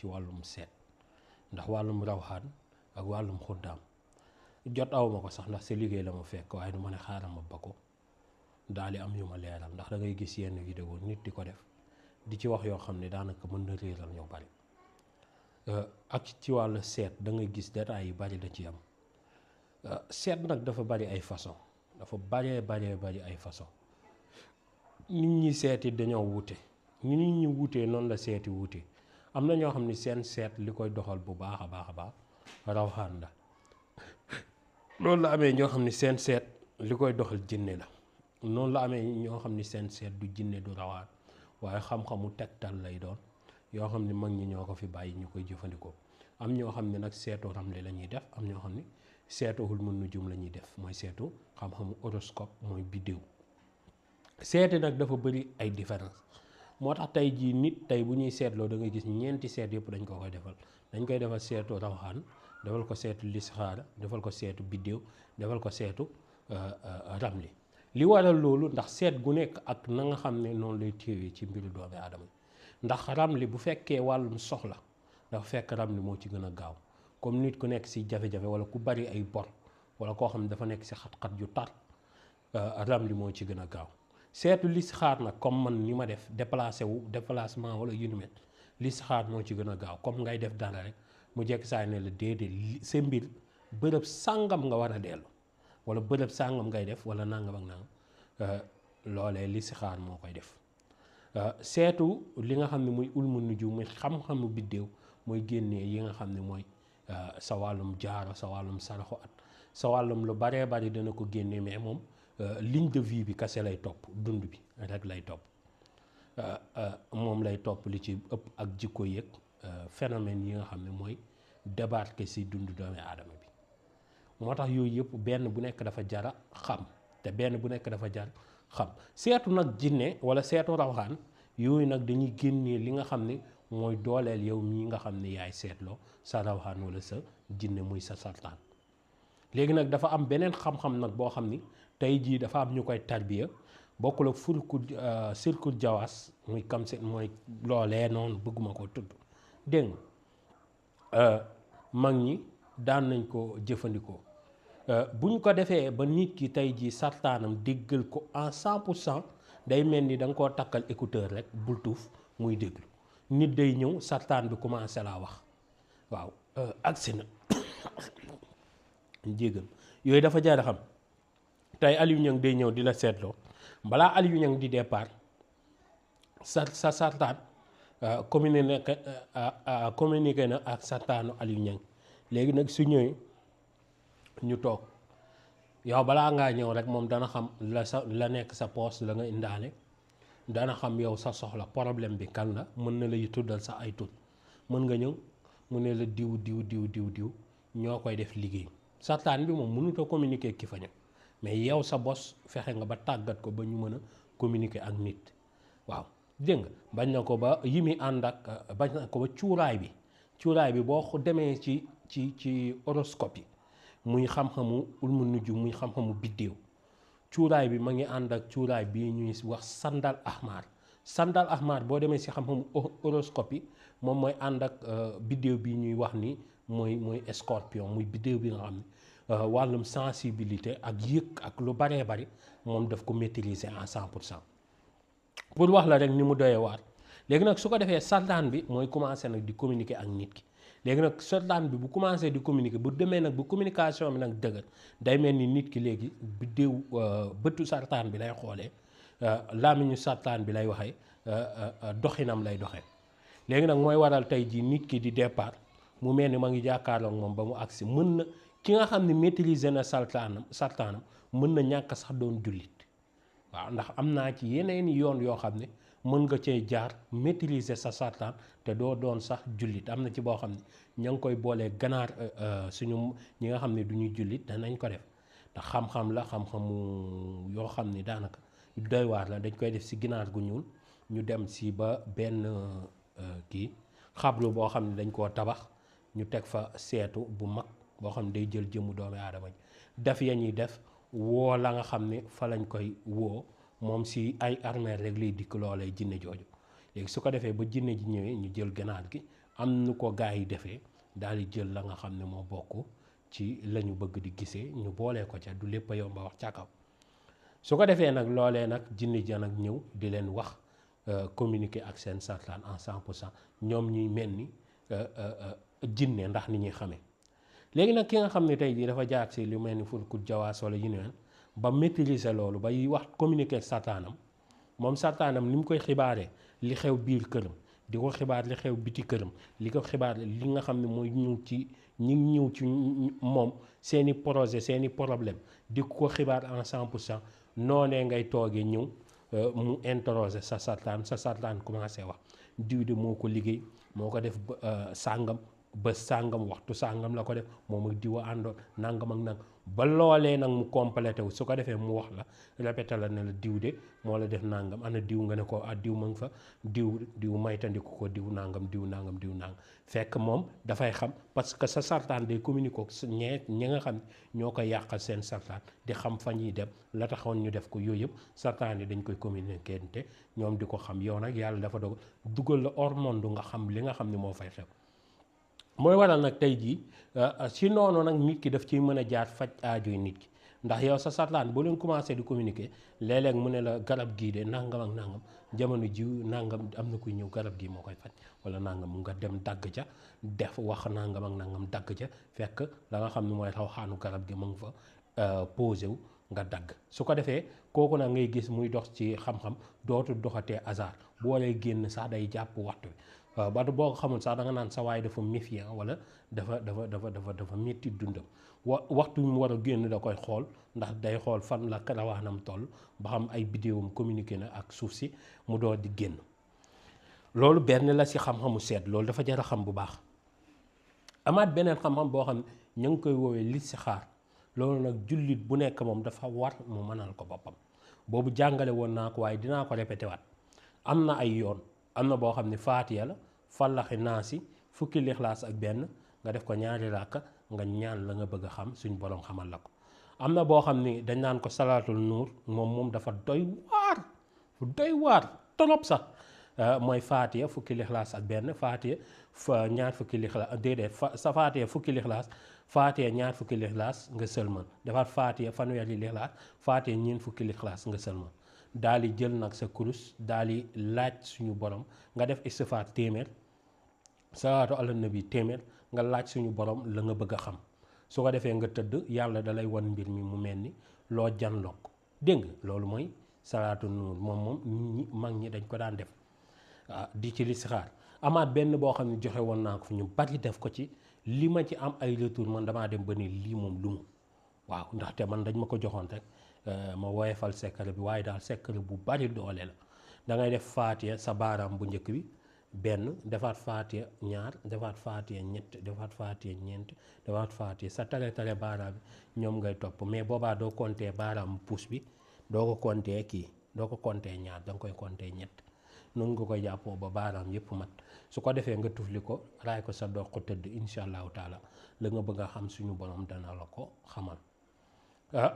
ci wàllum seet ndax wàllum rawxaan ak wàllum xuddaam jot awma ko sax ndax sa liggéey la ma fekk waaye du ma ne xaaral ma ba ko daal di am yu ma leeral ndax da ngay gis yenn vidéo nit di ko def di ci wax yoo xam ne daanaka mën na réeral ñoo bari ak ci wàllu seet da ngay gis détails yu bari da ci am seet nag dafa bari ay façon dafa bari ay façon nit ñi seeti dañoo wute nit ñi wutee noonu la seeti wutee am na ñoo xam ne seen seet li koy doxal bu baax a baax rawxaan la loolu la amee ñoo xam ne seen seet li koy doxal jinne la noonu la amee ñoo xam ne seen seet du jinne du rawaan waaye xam-xamu tegtal lay doon yoo xam ne mag ñi ñoo ko fi bàyyi ñu koy jëfandikoo am ñoo xam ne nag seetu ramli la ñuy def am ñoo xam ne seetu hulmu nujum la ñuy def mooy seetu xam-xamu horoscope mooy biddéew seeti nag dafa bëri ay différence moo tax tey jii nit tey bu ñuy seetloo da ngay gis ñeenti seet yëpp dañ ko koy defal dañ koy defal seetu rawxaan defal ko seetu listixaara defal ko seetu biddéew defal ko seetu ramli li waral loolu ndax seet gu nekk ak na nga xam ne noonu lay téewee ci mbiru doomi aadama ndax ramli bu fekkee wàllum soxla dafa fekk ramli moo ci gën a gaaw comme nit ku nekk si jafe-jafe wala ku bari ay bor wala koo xam ne dafa nekk si xat-xat yu tar ramli moo ci gën a gaaw seetu listixaar nag comme man ni ma def déplacement wala yu ni mel listixaar moo ci gën a gaaw comme ngay def dara rek mu jekk saa ne la déedéet sa mbir bërëb sàngam nga war a dellu wala bërëb sàngam ngay def wala nangam ak nangam loolee listixaar moo koy def seetu li nga xam ne muy ulmu nuju muy xam-xamu biddéew mooy génnee yi nga xam ne mooy sa wàllum jaaro sa wàllum saraxu at sa wàllum lu baree bari dana ko génnee mais moom ligne de vie bi kase lay topp dund bi rek lay topp moom lay topp li ci ëpp ak jikko yëg phénomène yi nga xam ne mooy débarquer si dund doomi aadama bi moo tax yooyu yëpp benn bu nekk dafa jara xam te benn bu nekk dafa jar xam seetu nag jinne wala seetu rawxaan yooyu nag dañuy génnee li nga xam ne mooy dooleel yow mii nga xam ne yaay seetloo sa rawxaan wala sa jinne muy sa sartaan léegi nag dafa am beneen xam-xam nag boo xam ni tey jii dafa am ñu koy tarbiya bokkul ak sirkul jawaas muy kam se mooy loolee noonu bëgguma ko tudd dégg nga mag ñi daan nañ ko jëfandikoo bu ñu ko defee ba nit ki tey jii sartaanam déggal ko en 100% day mel ni da nga koo takkal écouteur rek bul tuuf muy déglu nit day ñëw sartaan bi commencé laa wax waaw agsi na jégal yooyu dafa jar a xam tey Aliou Niang day ñëw di la seetloo balaa Aliou Niang di départ sa sartaan communiqué na ak sartaanu Aliou Niang léegi nag su ñëwee ñu toog yow balaa ngaa ñëw rek moom dana xam la nekk sa poos la nga indaale dana xam yow sa soxla problème bi kan la mën na lay tuddal sa ay tut mën nga ñëw mu ne la diw ñoo koy def liggéey sartaan bi moom mënut a communiquer ki fa ñëw mais yow sa bos fexe nga ba tàggat ko ba ñu mën a communiquer ak nit waaw dégg nga bañ na ko ba yi muy ànd ak bañ na ko ba cuuraay bi boo demee ci horoscope yi muy xam-xamu ulmu nuju muy xam-xamu biddéew cuuraay bi ma ngi ànd ak cuuraay bii ñuy wax sandal ahmar boo demee si xam-xamu horoscope yi moom mooy ànd ak biddéew bi ñuy wax ni mooy scorpion muy biddéew bi nga xam ne wàllum sensibilité ak yëg ak lu baree bari moom daf ko maîtriser en 100% pour wax la rek ni mu doyee waar léegi nag su ko defee sartaan bi mooy commencé nag di communiquer ak nit ki léegi nag sartaan bi bu commencé di communiquer bu demee nag bu communication bi nag dëgër day mel ni nit ki léegi biddéew bëtu sartaan bi lay xoolee làmmiñu sartaan bi lay waxee doxinam lay doxee léegi nag mooy waral tey jii nit ki di départ mu mel ni ma ngi jàkkaarloog moom ba mu agsi mën na ki nga xam ne maîtriser na sartaanam mën na ñàkk sax doon jullit waaw ndax am naa ci yeneen yoon yoo xam ne mën nga cee jaar maîtriser sa sartaan te doo doon sax jullit am na ci boo xam ne ña ngi koy boolee ganaar suñu ñi nga xam ne du ñuy jullit danañ ko def ndax xam-xam la xam-xamu yoo xam ne daanaka doy waar la dañ koy def si ginaar gu ñuul ñu dem si ba benn kii xablu boo xam ne dañ koo tabax ñu teg fa seetu bu mag boo xam ne day jël jëmmu doomi aadama ji def ya ñuy def woo la nga xam ne fa lañ koy woo moom si ay armée rek lay dikk loolee jinne jooju léegi su ko defee ba jinne ji ñëwee ñu jël ganaar gi am nu ko gaa yi defee daal di jël la nga xam ne moo bokk ci la ñu bëgg di gisee ñu boolee ko ca du lépp a yomba wax ca kaw su ko defee nag loolee nag jinni ja nag ñëw di leen wax communiquer ak seen sartaan en 100% ñoom ñuy mel ni jinne ndax ni ñuy xamee léegi nag ki nga xam ne tey jii dafa jaar si lu mel ni fulkul jawaas wala yu ne ba maîtriser loolu bay wax communiquer ak sartaanam moom sartaanam ni mu koy xibaaree li xew biir këram di ko xibaar li xew biti këram li ko xibaar li nga xam ne mooy ñëw ci ñëw ci moom seeni projet seeni problème di ko xibaar en 100% noonee ngay toogee ñëw mu interroger sa sartaan commencé wax diw de moo ko liggéey moo ko def sàngam ba sàngam waxtu sàngam la ko def moom ak diw a àndoon nangam ak nang ba loolee nag mu complété wu su ko defee mu wax la répété la ne la diw de moo la def nangam ana diw nga ne ko ah diw ma nga fa diw maytandiku ko diw nangam fekk moom dafay xam parce que sa sartaan day communiquer ak ñi nga xam ñoo koy yàqal seen sartaan di xam fa ñuy dem la taxoon ñu def ko yooyu yëpp sartaan yi dañ koy communiquer te ñoom di ko xam yow nag yàlla dafa dogal dugal la hors monde nga xam li nga xam ne moo fay xew mooy waral nag tey jii si noonu nag nit ki daf ciy mën a jaar faj aajoy nit ki ndax yow sa sartaan boo leen commencé di communiquer léeg-léeg mu ne la garab gii de nangam ak nangam jamono jiw nangam am na kuy ñëw garab gii moo koy faj wala nangam nga dem dagg ca def wax nangam ak nangam dagg ca fekk la nga xam ne mooy raw xaanu garab gi mu ngi fa posé wu nga dagg su ko defee kooku nag ngay gis muy dox ci xam-xam dootul doxatee hasard boo lay génn sax day jàpp waxtu bi ba boo ko xamul sax da nga naan sa waay dafa méfiant wala dafa métti dundam waxtu mu war a génn da koy xool ndax day xool fan la rawaanam toll ba xam ay bidéowam communiqué na ak suuf si mu door di génn loolu benn la si xam-xamu seet loolu dafa jar a xam bu baax amaat beneen xam-xam boo xam ne ñu ngi koy woowee listixaar loolu nag jullit bu nekk moom dafa war mu mënal ko boppam boobu jàngale woon naa ko waaye dinaa ko répété waat am na ay yoon am na boo xam ne faatiya la fallaxi naasi fukki lixlaas ak benn nga def ko ñaari ràkka nga ñaan la nga bëgg a xam suñ borom xamal la ko am na boo xam ni dañ naan ko salaatul nuur moom dafa doy waar trop sax mooy faatiya fukki lixlaas ak benn faatiya ñaar fukki lixlaas déedéet sa faatiya fukki lixlaas faatiya ñaar fukki lixlaas nga sëlman defaat faatiya fanweeri lixlaas faatiya ñeent fukki lixlaas nga sëlman daal di jël nag sa kurus daal di laaj suñu borom nga def istifaar téeméer salaatu ala nabi téeméer nga laaj suñu borom la nga bëgg a xam su ko defee nga tëdd yàlla dalay wan mbir mi mu mel ni loo janloog dégg nga loolu mooy salaatu nuur moom nit ñi mag ñi dañ ko daan def di ci listixaar amaat benn boo xam ne joxe woon naa ko fi ñu bari def ko ci li ma ci am ay retour man damaa dem ba ni lii moom lu mu waaw ndaxte man dañ ma ko joxoon rek ma woyefal secret bi waaye daal secret bu bari doole la da ngay def faatiya sa baaraam bu njëkk bi benn defaat faatiya ñaar defaat faatiya ñett defaat faatiya ñeent defaat faatiya sa tare baaraam bi ñoom ngay topp mais boobaa doo compter baaraam puus bi doo ko compter doo ko compter ñaar da nga koy compter ñett noonu nga koy jàppoo ba baaraam yëpp mat su ko defee nga tufli ko raay ko sa dox ko tëdd incha allahu taala la nga bëgg a xam suñu borom dana la ko xamal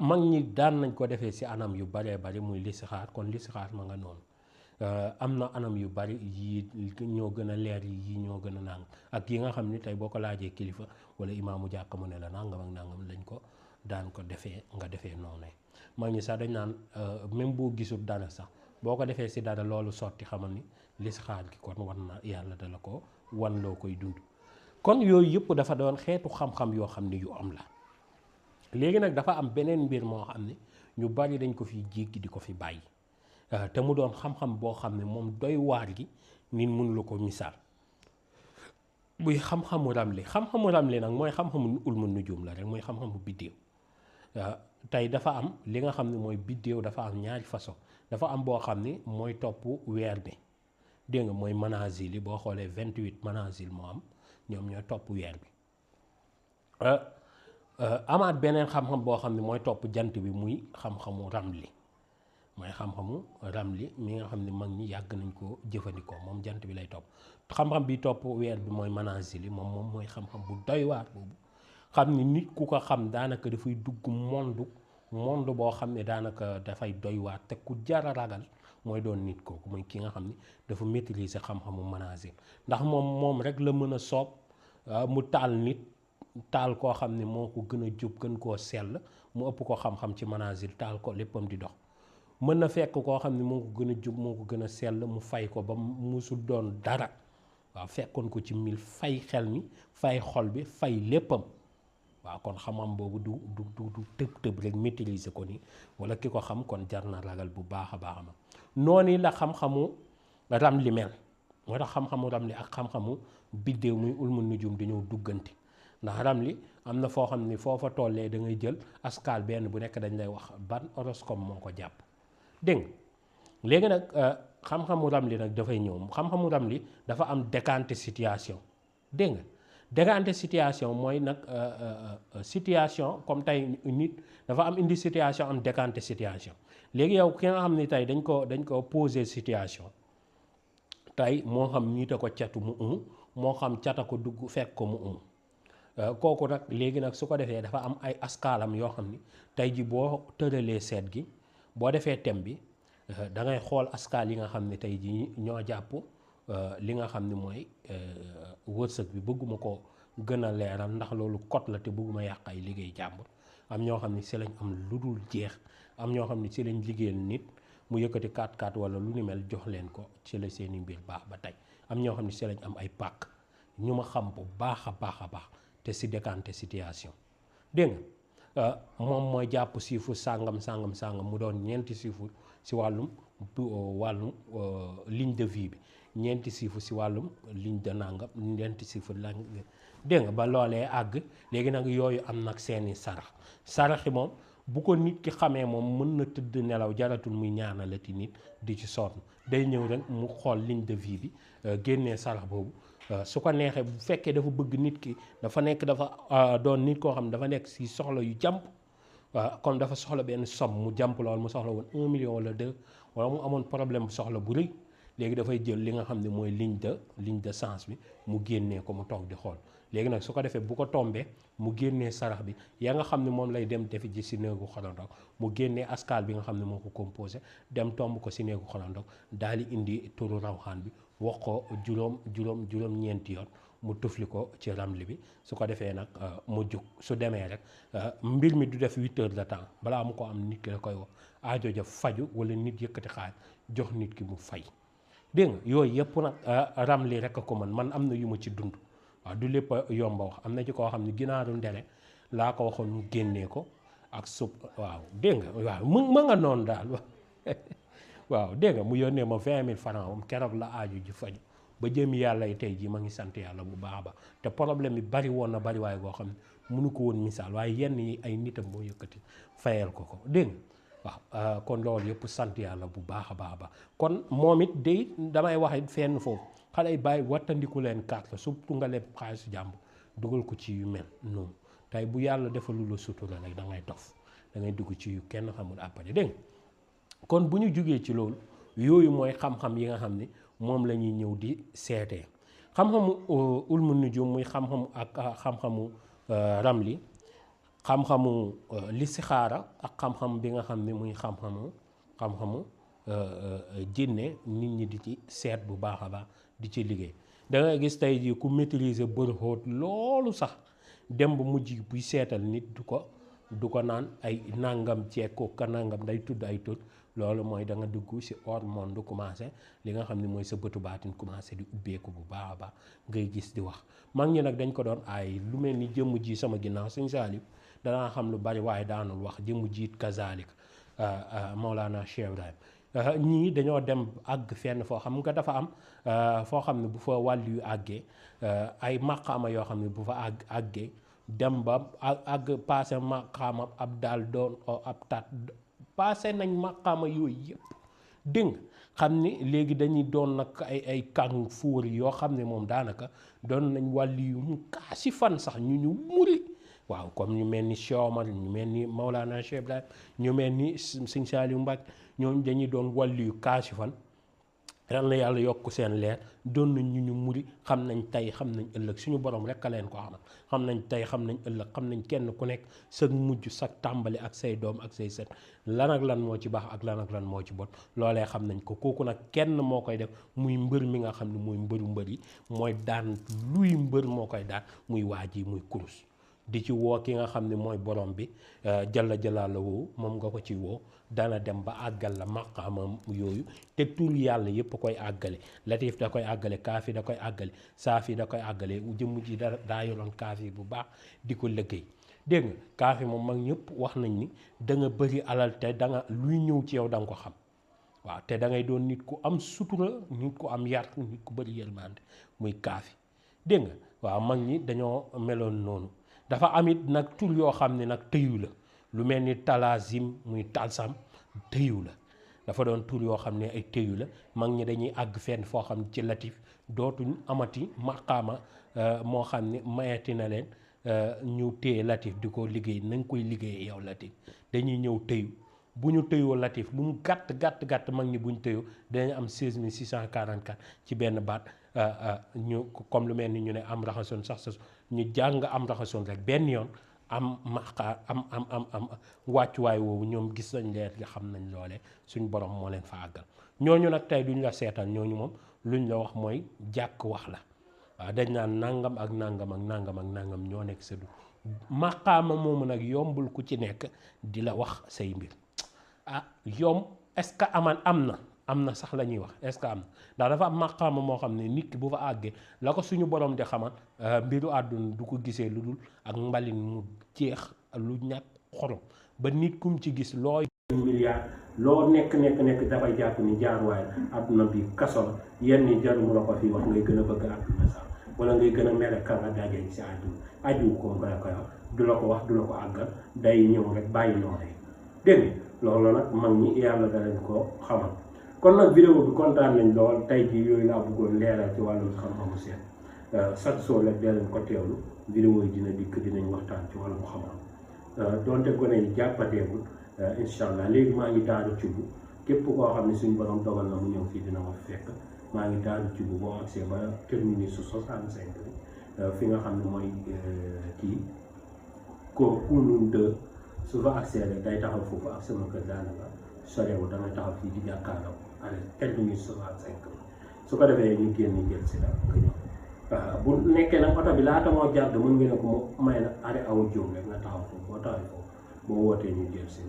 mag ñi daan nañ ko defee si anam yu baree bari muy listixaar kon listixaar ma nga noonu am na anam yu bari yi ñoo gën a leer yi ñoo gën a nang ak yi nga xam ni tey boo ko laajee kilifa wala imaamu jàkk mu ne la nangam ak nangam lañ ko daan ko defee nga defee noonu mag ñi sax dañ naan même boo gisul dara sax boo ko defee si dara loolu sotti xamal ni listixaar gi kon wan na yàlla dala ko wan loo koy dund kon yooyu yëpp dafa doon xeetu xam-xam yoo xam ni yu am la léegi nag dafa am beneen mbir moo xam ne ñu bari dañ ko fi jéggi di ko fi bàyyi te mu doon xam-xam boo xam ne moom doy waar gi nit mun la ko misaal buy xam-xamu ramli nag mooy xam-xamu ulmu nujum la rek mooy xam-xamu biddéew tey dafa am li nga xam ne mooy biddéew dafa am ñaari façon dafa am boo xam ni mooy topp weer bi dégg nga mooy manazil yi boo xoolee 28 manazil moo am ñoom ñooy topp weer bi amaat beneen xam-xam boo xam ne mooy topp jant bi muy xam-xamu ramli mooy xam-xamu ramli mi nga xam ne mag ñi yàgg nañ ko jëfandikoo moom jant bi lay topp xam-xam bi topp weer bi mooy manazil yi moom mooy xam-xam bu doy waar boobu xam ni nit ku ko xam daanaka dafay dugg monde boo xam ne daanaka dafay doy waar te ku jar a ragal mooy doon nit kooku mooy ki nga xam ni dafa maîtriser xam-xamu manazil ndax moom rek la mën a soob mu taal nit taal koo xam ni moo ko gën a jub gën koo sell mu ëpp ko xam-xam ci manazil taal ko léppam di dox mën na fekk koo xam ni moo ko gën a jub moo ko gën a sell mu fay ko ba musul doon dara waaw fekkoon ko ci mil fay xel mi fay xol bi fay léppam waaw kon xam-xam boobu du tëb rek maîtriser ko ni wala ki ko xam kon jar na ragal bu baax a baax ma noonu la xam-xamu ramli mel moo tax xam-xamu ramli ak xam-xamu biddéew muy ulmu nujum di ñëw duggante ndax ramli am na foo xam ni foo fa tollee da ngay jël askal benn bu nekk dañ lay wax ban horoscope moo ko jàpp dégg nga léegi nag xam-xamu ramli nag dafay ñëw xam-xamu ramli dafa am décanté situation dégg nga décanté situation mooy nag situation comme tey nit dafa am indi situation am décanté situation léegi yow ki nga xam ni tey dañ ko posé situation tey moo xam niita ko catu mu moo xam cata ko dugg fekk ko mu kooku nag léegi nag su ko defee dafa am ay askalam yoo xam ni tey ji boo tëralee seet gi boo defee thème bi da ngay xool askal yi nga xam ne tey ji ñoo jàpp li nga xam ni mooy wërsëg bi bëgguma ko gën a leeral ndax loolu code la te bëgguma yàq ay liggéey jàmbur am ñoo xam ni si lañ am lu dul jeex am ñoo xam ni si lañ liggéeyal nit mu yëkkati 4-4 wala lu ni mel jox leen ko ci la seeni mbir baax ba tey am ñoo xam ni si lañ am ay pàkk ñu ma xam bu baax a baax te si décanté situation dégg nga moom mooy jàpp chiffre sàngam mu doon ñeenti chiffre si wàllum ligne de vie bi ñeenti chiffre si wàllum ligne de nangam ñeenti chiffre la dégg nga ba loolee àgg léegi nag yooyu am nag seeni saraxi moom bu ko nit ki xamee moom mën na tëdd nelaw jaratul muy ñaanalati nit di ci sonn day ñëw rek mu xool ligne de vie bi génnee sarax boobu su ko neexee bu fekkee dafa bëgg nit ki dafa doon nit koo xam ne dafa nekk si soxla yu jàmp comme dafa soxla benn somme mu jàmp lool mu soxla woon 1 million wala 2 wala mu amoon problème soxla bu rëy léegi dafay jël li nga xam ne mooy ligne de sens bi mu génnee ko mu toog di xool léegi nag su ko defee bu ko tombee mu génnee sarax bi yaa nga xam ne moom lay dem defi ji si néegu xolandoog mu génnee askal bi nga xam ne moo ko composé dem tomb ko si néegu xolandoog daal di indi turu rawxaan bi wax ko juróom-ñeenti yoon mu tufli ko ci ramli bi su ko defee nag mu jug su demee rek mbir mi du def 8 heures de temps balaa mu ko am nit ki da koy wax aajo ja faju wala nit yëkkati xaaj jox nit ki mu fay dégg nga yooyu yëpp nag ramli rek a ko man am na yu ma ci dund waaw du lépp yomba wax am na ci koo xam ne ginaaru ndere laa ko waxoon mu génnee ko ak sup waaw dégg nga waaw mu nga noonu daal waaw dégg nga mu yónnee ma 20 000 francs moom keroog la aaju ji faju ba jëm yàlla yi tey jii ma ngi sant yàlla bu baax ba te problème yi bari woon na bari waaye goo xam ne mënu ko woon misaal waaye yenn yi ay nitam moo yëkkati fayal ko dégg nga waaw kon loolu yëpp sant yàlla bu baax a baax kon moom it day damay wax fenn foofu xale yi bàyyi wattandiku leen carte surtout nga leb xaalisu jàmbur dugal ko ci yu mel noonu tey bu yàlla defalu la sutura rek da ngay dof da ngay dugg ci yu kenn xamul après dégg nga kon bu ñu jugee ci loolu yooyu mooy xam-xam yi nga xam ni moom la ñuy ñëw di seetee xam-xamu ulmu nujum muy xam-xamu ak xam-xamu ramli xam-xamu listixaara ak xam-xam bi nga xam ni muy xam-xamu jinne nit ñi di ci seet bu baax a baax di ci liggéey da nga gis tey jii ku maîtriser bër xóot loolu sax dem ba mujj buy seetal nit du ko naan ay nangam ceeko ka nangam day tudd ay tur loolu mooy da nga dugg ci hors monde commencé li nga xam ne mooy sa bëtu baatin commencé di ubbeeku bu baax a baax ngay gis di wax mag ñi nag dañ ko doon ay lu mel ni jëmm ji sama ginnaaw sëñ Saliou danaa xam lu bari waaye daanul wax jëmm jiit kazalik Maulana Cheikh Ibrahim ñii dañoo dem àgg fenn foo xam nga dafa am foo xam ne bu fa wàll yu àggee ay maqaama yoo xam ne bu fa àggee dem ba àgg passé maqaama ab daal doon ab tat passé nañ maqaama yooyu yëpp dégg nga xam ni léegi dañuy doon nag ay kàng fóor yoo xam ne moom daanaka doon nañ wàll yu mu kaasi fan sax ñu muri waaw comme ñu mel ni Cheikh Omar ñu mel ni Maulana Cheikh Ibrahim ñu mel ni Sëñ Saliou Mbacke ñooñu dañuy doon wàll yu kaasi fan yal na yàlla yokk seen leer doon nañ ñu muri xam nañ tey xam nañ ëllëg suñu borom rek a leen ko xamal xam nañ tey xam nañ ëllëg xam nañ kenn ku nekk sa mujj sa tàmbali ak say doom ak say sët lan ak lan moo ci baax ak lan ak lan moo ci bon loolee xam nañ ko kooku nag kenn moo koy def muy mbër mi nga xam ne mooy mbëru mbër yi mooy daan luy mbër moo koy daan muy waaj yi muy kurus di ci woo ki nga xam ne mooy borom bi jalla jalaaluhu moom nga ko ci woo dana dem ba àggal la maqaamam yooyu te tur yàlla yëpp koy àggale latif da koy àggale kaafi da koy àggale saafi da koy àggale jëmm ji daa yoroon kaafi bu baax di ko liggéey dégg nga kaafi moom mag ñëpp wax nañ ni da nga bëri alal te da nga luy ñëw ci yow da nga ko xam waaw te da ngay doon nit ku am sutura nit ku am yar nit ku bëri yërmande muy kaafi dégg nga waaw mag ñi dañoo meloon noonu dafa amit nag tur yoo xam ne nag tëyu la lu mel ni talazim muy talsam tëyu la dafa doon tur yoo xam ne ay tëyu la mag ñi dañuy àgg fenn foo xam ne ci latif dootuñ amati maqaama moo xam ne mayati na leen ñu téye latif di ko liggéey nañ koy liggéeyee yow latif dañuy ñëw tëyu bu ñu tëyoo latif lu mu gàtt mag ñi bu ñu tëyoo dañu am 16644 ci benn baat ñu comme lu mel ni ñu ne am raxasoon sax ñu jàng am raxasoon rek benn yoon am maqaa am wàccuwaay woowu ñoom gis nañ leer nga xam nañ loole suñ borom moo leen fa àggal ñooñu nag tey duñ la seetal ñooñu moom luñ la wax mooy jàkk wax la waaw dañ naan nangam ak nangam ak nangam ak nangam ñoo nekk sa du maqaama moomu nag yombul ku ci nekk di la wax say mbir yomb est-ce que am na sax la ñuy wax est-ce que am na ndax dafa am maqaama moo xam ne nit ki bu fa àggee la ko suñu borom di xamal mbiru àdduna du ko gisee lu dul ak mbalin mu jeex lu ñàkk xorom ba nit kum ci gis looy milliard loo nekk dafay jàpp ni jaaruwaay àdduna bi kaso la yenn ni jaru mu la ko fii wax ngay gën a bëgg àdduna sax wala ngay gën a mel ak kala daajee si àdduna aju ko nga koy wax du la ko wax du la ko àggal day ñëw rek bàyyi noonu dégg loolu nag mag ñi yàlla da leen ko xamal kon nag vidéo bi kontaan nañ lool tey jii yooyu laa bëggoon leeral ci wàllum xam-xamu seet chaque jour rek dee leen ko teewlu vidéo yi dina dikk dinañ waxtaan ci wàllum xam-xam donte gone yi jàppateegul incha allah léegi maa ngi daaru ci bu képp koo xam ne suñu borom dogal na mu ñëw fii dina ma fekk maa ngi daaru ci bu boo accès ba terminé su 65 fi nga xam ne mooy kii ko Kounoune 2 su fa accès rek day taxaw foofu ak sama kër daanaka sorewu danga taxaw fii di jàkkaarloo allez terminé 65 su ko defee ñu génn jël si la nga ñëw bu nekkee nag oto bi laata moo jàdd mën ngeen ne ko may la arrêt awu jóom rek nga taxaw foofu boo taxawee foofu boo wootee ñu jël si